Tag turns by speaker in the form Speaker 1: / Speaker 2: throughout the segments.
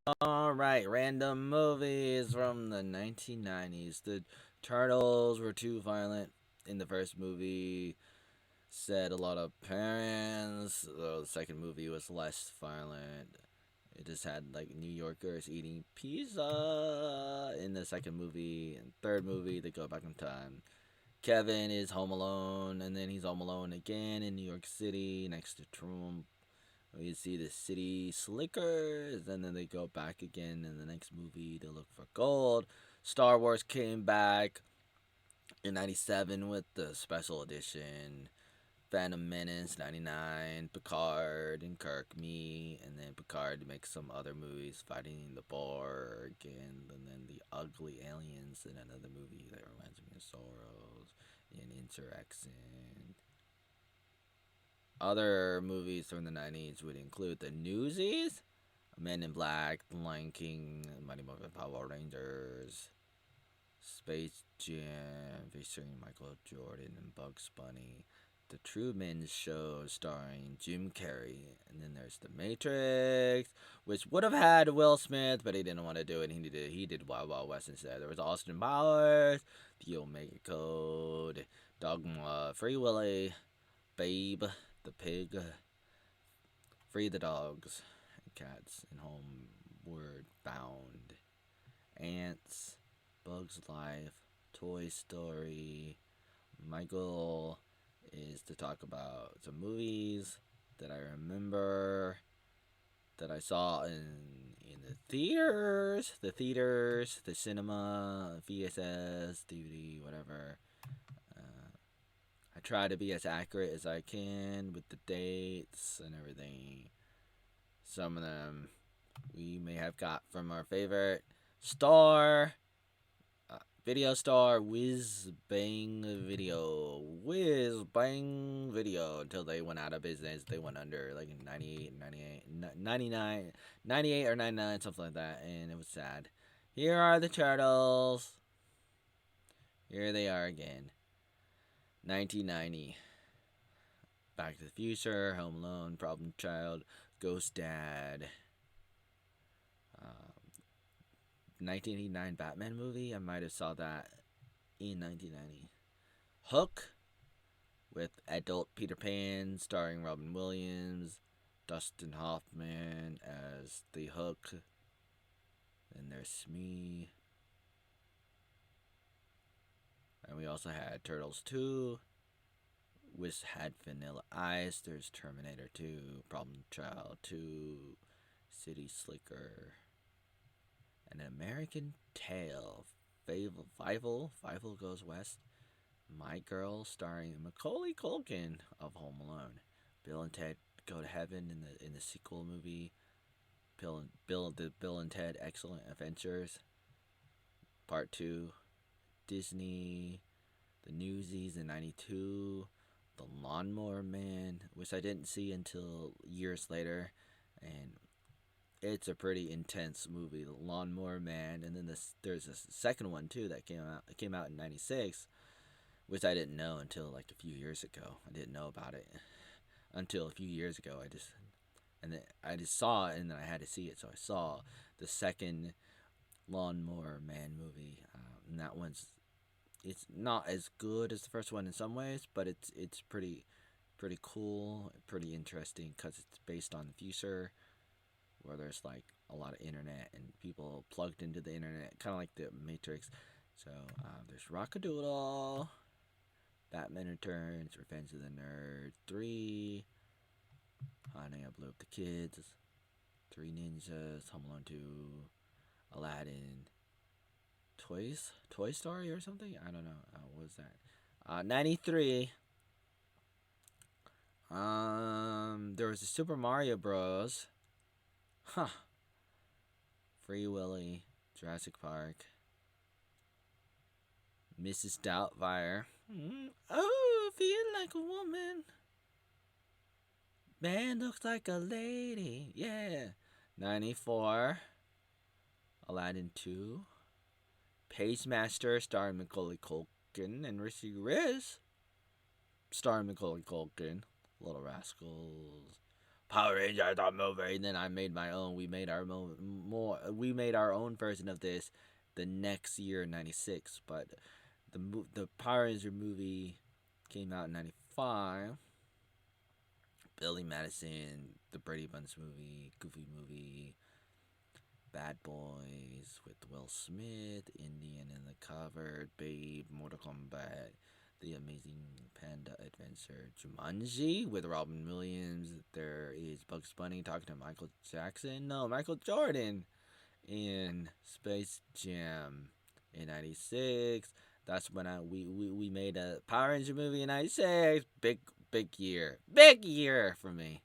Speaker 1: Alright, random movies from the 1990s. The Turtles were too violent in the first movie, said a lot of parents, though the second movie was less violent. It just had like New Yorkers eating pizza in the second movie. And third movie, they go back in time. Kevin is home alone, and then he's home alone again in New York City next to Trump. We see the city slickers, and then they go back again in the next movie to look for gold. Star Wars came back in 97 with the special edition. Phantom Menace 99, Picard and Kirk me, and then Picard makes some other movies fighting the Borg, and then the Ugly Aliens in another movie that reminds me of Soros in Insurrection. Other movies from the 90s would include The Newsies, Men in Black, The Lion King, Mighty Morphin Power Rangers, Space Jam featuring Michael Jordan and Bugs Bunny, The Truman Show starring Jim Carrey, and then there's The Matrix, which would have had Will Smith, but he didn't want to do it. He did Wild Wild West instead. There was Austin Powers, The Omega Code, Dogma, Free Willy, Babe, The Pig, Free the Dogs and Cats, and Homeward Bound, Ants, Bugs Life, Toy Story. My goal is to talk about some movies that I remember that I saw in the theaters, the cinema, VSS, DVD, whatever. I try to be as accurate as I can with the dates and everything. Some of them we may have got from our favorite store, video store, Whiz Bang Video, until they went out of business. They went under like in 98, 99, 98 or 99, something like that, and it was sad. Here are the Turtles. Here they are again. 1990. Back to the Future, Home Alone, Problem Child, Ghost Dad. 1989 Batman movie. I might have saw that in 1990. Hook with adult Peter Pan starring Robin Williams, Dustin Hoffman as the Hook. Then there's Smee. And we also had Turtles 2, which had Vanilla Ice. There's Terminator 2, Problem Child 2, City Slicker, An American Tail, Fievel Goes West, My Girl, starring Macaulay Culkin of Home Alone, Bill and Ted Go to Heaven in the sequel movie, Bill and Ted Excellent Adventures, Part 2, Disney, The Newsies in 92, The Lawnmower Man, which I didn't see until years later, and it's a pretty intense movie, The Lawnmower Man. And then there's a second one too that came out in 96, which I didn't know until like a few years ago. I didn't know about it until a few years ago. I just saw it, and then I had to see it, so I saw the second Lawnmower Man movie, and that it's not as good as the first one in some ways, but it's pretty cool, pretty interesting, because it's based on the future, where there's like a lot of internet and people plugged into the internet, kind of like the Matrix. So there's Rockadoodle, Batman Returns, Revenge of the Nerd 3, Honey, I Blew Up the Kids, Three Ninjas, Home Alone 2, Aladdin, Toy Story or something? I don't know. What was that? 93. There was a Super Mario Bros. Huh. Free Willy, Jurassic Park, Mrs. Doubtfire. Oh, feel like a woman. Man looks like a lady. Yeah. 94. Aladdin 2. Pagemaster, starring Macaulay Culkin, and Richie Riz, starring Macaulay Culkin. Little Rascals. Power Rangers the movie. And then I made my own. We made our We made our own version of this the next year in '96. But the Power Ranger movie came out in '95. Billy Madison, the Brady Bunch movie, Goofy movie, Bad Boys with Will Smith, Indian in the Cover, Babe, Mortal Kombat, The Amazing Panda Adventure, Jumanji with Robin Williams. There is Bugs Bunny talking to Michael Jackson. No, Michael Jordan in Space Jam in '96. That's when we made a Power Ranger movie in '96. Big year for me.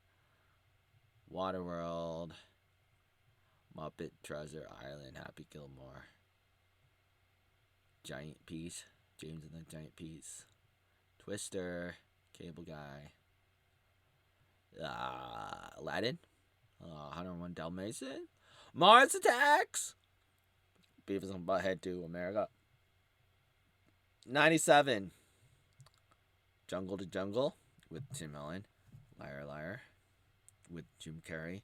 Speaker 1: Waterworld, Muppet Treasure Island, Happy Gilmore, Giant Peach, James and the Giant Peach, Twister, Cable Guy, Aladdin, 101 Dalmatian, Mars Attacks, Beavis and Butthead to America, '97, Jungle to Jungle with Tim Allen, Liar Liar with Jim Carrey,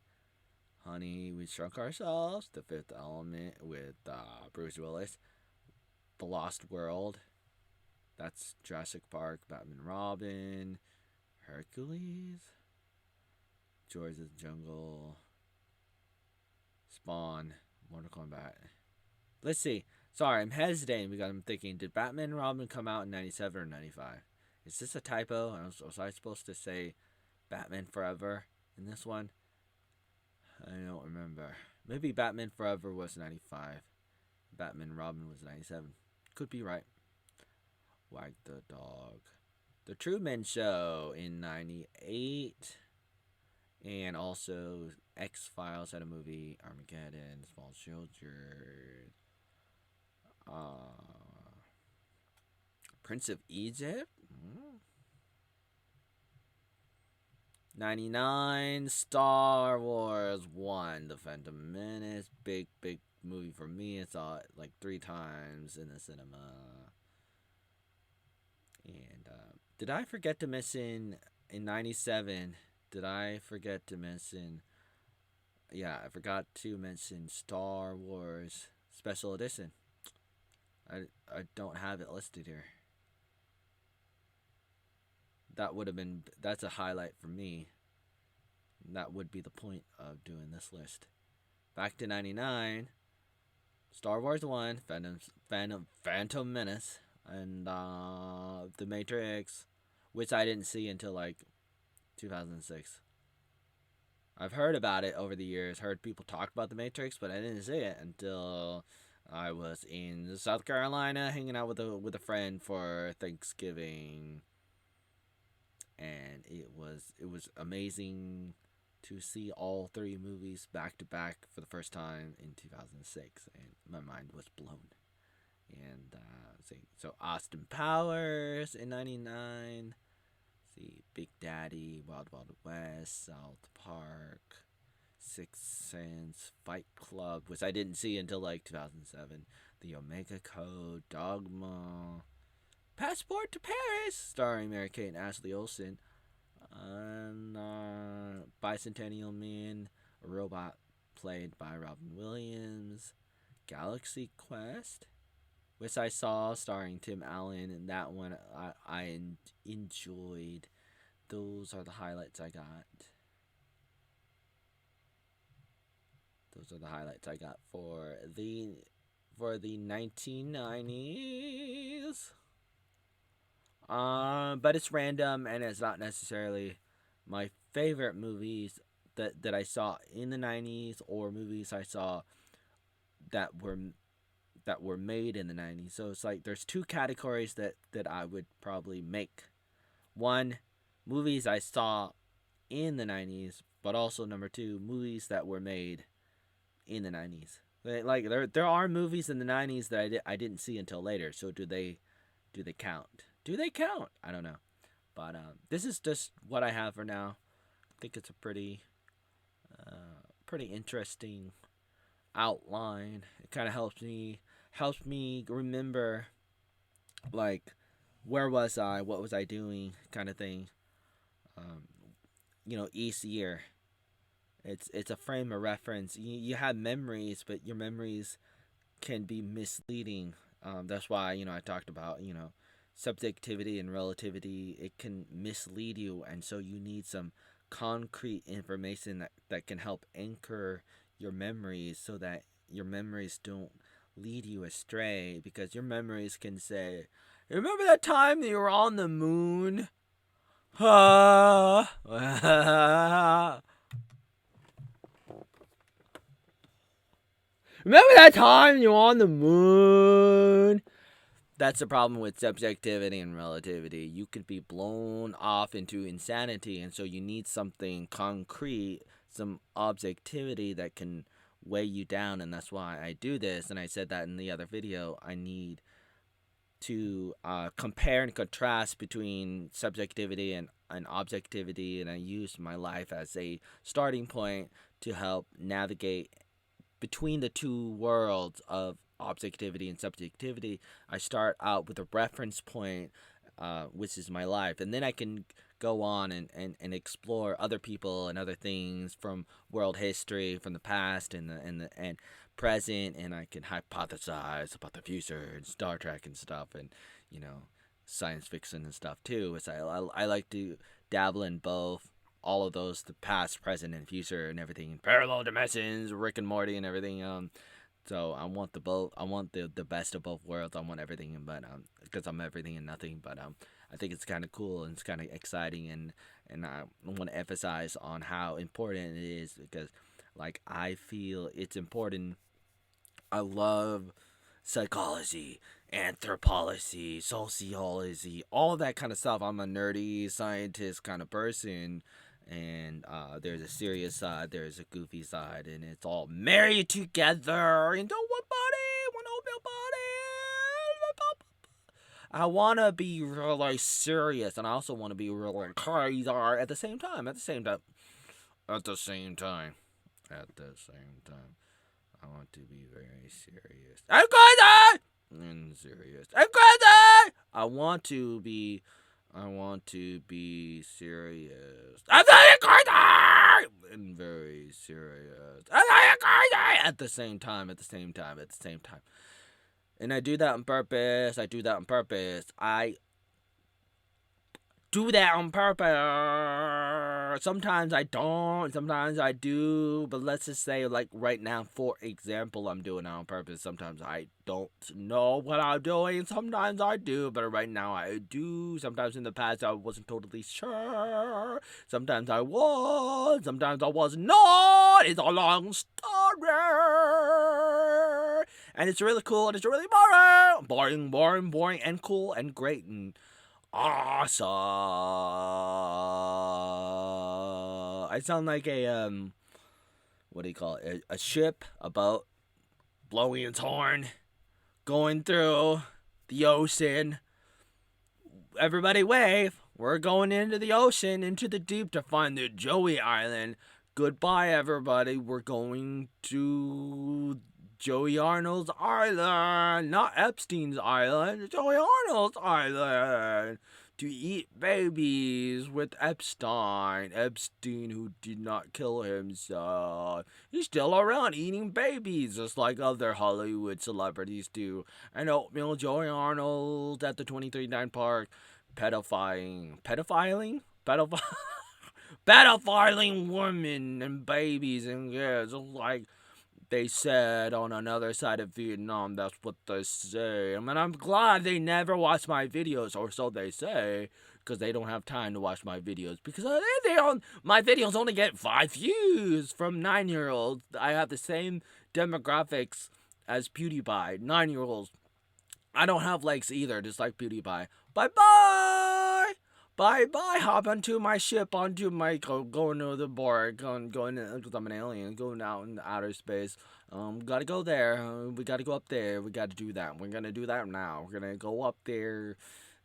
Speaker 1: Honey, We Shrunk Ourselves, The Fifth Element with Bruce Willis, The Lost World, that's Jurassic Park, Batman Robin, Hercules, George of the Jungle, Spawn, Mortal Kombat. Let's see. Sorry, I'm hesitating because I'm thinking, did Batman and Robin come out in '97 or '95? Is this a typo? Was I supposed to say Batman Forever in this one? I don't remember. Maybe Batman Forever was '95. Batman and Robin was '97. Could be right. Wag the Dog. The Truman Show in '98. And also X-Files had a movie. Armageddon, Small Children. Prince of Egypt. 99, Star Wars 1, The Phantom Menace. Big movie for me. I saw it like 3 times in the cinema. And did I forget to mention in '97? Did I forget to mention? Yeah, I forgot to mention Star Wars Special Edition. I don't have it listed here. That's a highlight for me. That would be the point of doing this list. Back to '99, Star Wars 1, Phantom Menace, and The Matrix, which I didn't see until like 2006. I've heard about it over the years, heard people talk about The Matrix, but I didn't see it until I was in South Carolina hanging out with a friend for Thanksgiving. And it was amazing to see all 3 movies back to back for the first time in 2006, and my mind was blown. And so Austin Powers in '99, see Big Daddy, Wild Wild West, South Park, Sixth Sense, Fight Club, which I didn't see until like 2007, The Omega Code, Dogma, Passport to Paris, starring Mary-Kate and Ashley Olsen, and Bicentennial Man, a robot played by Robin Williams, Galaxy Quest, which I saw starring Tim Allen, and that one I enjoyed. Those are the highlights I got. Those are the highlights I got for the 1990s. But it's random, and it's not necessarily my favorite movies that I saw in the '90s, or movies I saw that were made in the '90s. So it's like there's 2 categories that I would probably make. One, movies I saw in the '90s, but also number 2, movies that were made in the '90s. Like there are movies in the '90s that I didn't see until later. So do they count? Do they count? I don't know. But this is just what I have for now. I think it's a pretty interesting outline. It kind of helps me remember, like, where was I, what was I doing, kind of thing. Each year. It's a frame of reference. You have memories, but your memories can be misleading. That's why I talked about subjectivity and relativity. It can mislead you, and so you need some concrete information that can help anchor your memories so that your memories don't lead you astray, because your memories can say, remember that time that you were on the moon? Remember that time you were on the moon? That's the problem with subjectivity and relativity. You could be blown off into insanity, and so you need something concrete, some objectivity that can weigh you down, and that's why I do this. And I said that in the other video. I need to compare and contrast between subjectivity and objectivity, and I use my life as a starting point to help navigate between the two worlds of objectivity and subjectivity. I start out with a reference point, which is my life, and then I can go on and explore other people and other things from world history, from the past and present, and I can hypothesize about the future and Star Trek and stuff, and science fiction and stuff too. Which I like to dabble in both, all of those, the past, present, and future, and everything, parallel dimensions, Rick and Morty, and everything. So I want the both. I want the best of both worlds. I want everything, but because I'm everything and nothing. But I think it's kind of cool and it's kind of exciting, and I want to emphasize on how important it is, because like I feel it's important. I love psychology, anthropology, sociology, all of that kind of stuff. I'm a nerdy scientist kind of person, and there's a serious side, there's a goofy side, and it's all married together into one body, one oatmeal body. I want to be really serious, and I also want to be really crazy at the same time. At the same time. At the same time. At the same time. I want to be very serious. I'm crazy! And serious. I'm crazy! I want to be serious. I'm very crazy! And very serious. I'm very crazy! At the same time. And I do that on purpose. I do that on purpose. Sometimes I don't. Sometimes I do. But let's just say, like right now, for example, I'm doing it on purpose. Sometimes I don't know what I'm doing. Sometimes I do. But right now, I do. Sometimes in the past, I wasn't totally sure. Sometimes I was. Sometimes I was not. It's a long story. And it's really cool. And it's really boring, and cool, and great, and awesome. I sound like a what do you call it? A ship, a boat, blowing its horn, going through the ocean. Everybody wave. We're going into the ocean, into the deep, to find the Joey Island. Goodbye, everybody. We're going to Joey Arnold's Island, not Epstein's Island, Joey Arnold's Island, to eat babies with Epstein. Epstein, who did not kill himself. He's still around eating babies, just like other Hollywood celebrities do. And Oatmeal, Joey Arnold at the 23-9 Park, pedophiling? Pedophiling women and babies and kids, like they said on another side of Vietnam. That's what they say. I mean, I'm glad they never watch my videos, or so they say, because they don't have time to watch my videos. Because my videos only get 5 views from 9-year-olds. I have the same demographics as PewDiePie, 9-year-olds. I don't have legs either, just like PewDiePie. Bye-bye! Bye-bye, hop onto my ship, going to the Borg, because I'm an alien, going out in outer space. Gotta go there, we gotta go up there, we gotta do that, we're gonna do that now, we're gonna go up there,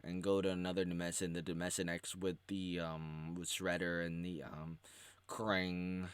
Speaker 1: and go to another dimension, the Dimension X with the, with Shredder and the, Krang.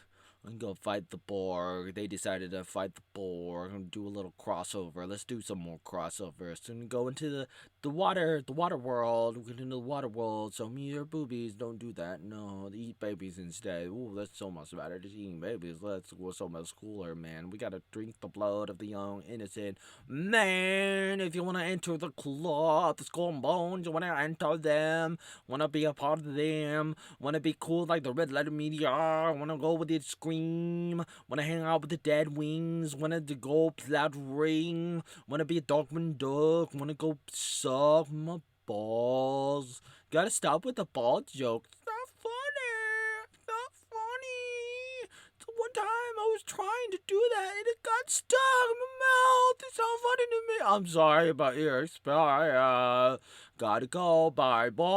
Speaker 1: and go fight the Borg. They decided to fight the Borg and do a little crossover. Let's do some more crossovers. So we go into the water world. We get into the water world. So me or boobies, don't do that. No, eat babies instead. Ooh, that's so much better. Just eating babies. That's so much cooler, man. We gotta drink the blood of the young innocent man. If you wanna enter the club, the skull and bones, you wanna enter them. Wanna be a part of them. Wanna be cool like the red letter media. Wanna go with it scream. Wanna hang out with the dead wings. Wanna go plot ring. Wanna be a Darkwing Duck. Wanna go suck my balls. Gotta stop with the ball joke. It's not funny. It's not funny. So one time I was trying to do that and it got stuck in my mouth. It's not funny to me. I'm sorry about your experience. Gotta go. Bye bye.